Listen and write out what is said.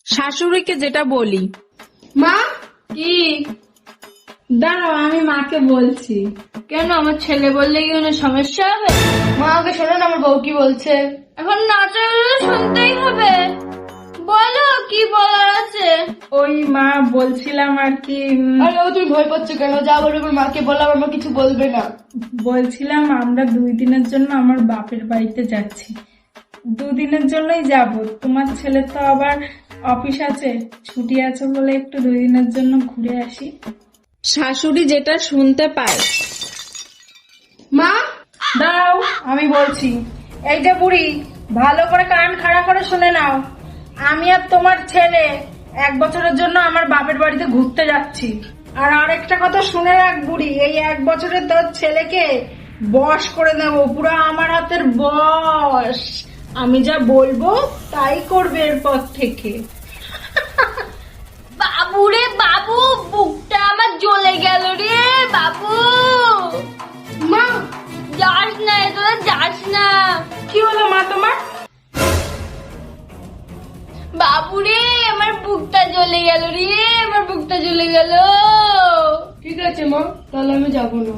শাশুড়িকে যেটা বলি। মা কি? দাঁড়াও, আমি মাকে বলছি। কেন, আমার ছেলে বললে কি কোনো সমস্যা হবে? মা আগে শোনো না আমার বউ কি বলছে। এখন নাচা শুনতেই হবে, বলো কি বলার আছে। ওই মা বলছিলাম আর কি, আরে ও তুমি ভয় পাচ্ছ কেন? যা বলবে আমার মাকে বললাম, আমার কিছু বলবে না। বলছিলাম আমরা 2 দিনের জন্য আমার বাপের বাড়িতে যাচ্ছি। 2 দিনের জন্যই যাব। তোমার ছেলে তো আবার অফিস আছে, ছুটি আছে বলে একটু 2 দিনের জন্য ঘুরে আসি। শাশুড়ি যেটা শুনতে পায়। মা দাও, আমি বলছি। এই যে বুড়ি, ভালো করে কান খাড়া করে শুনে নাও। আমি আর তোমার ছেলে 1 বছরের জন্য আমার বাপের বাড়িতে ঘুরতে যাচ্ছি। আর আরেকটা কথা শুনে রাখ বুড়ি, এই 1 বছরে তোর ছেলেকে বশ করে নেব, পুরো আমার হাতের বশ। আমি যা বলবো তাই করবে এরপর থেকে। বাবু রে বাবু, বুকটা আমার জ্বলে গেল রে বাবু। মা যাস না, তোরা যাস না। কি হলো মা তোমার? বাবু রে, আমার বুকটা জ্বলে গেল রে, আমার বুকটা জ্বলে গেল। ঠিক আছে মা, তাহলে আমি যাবো না।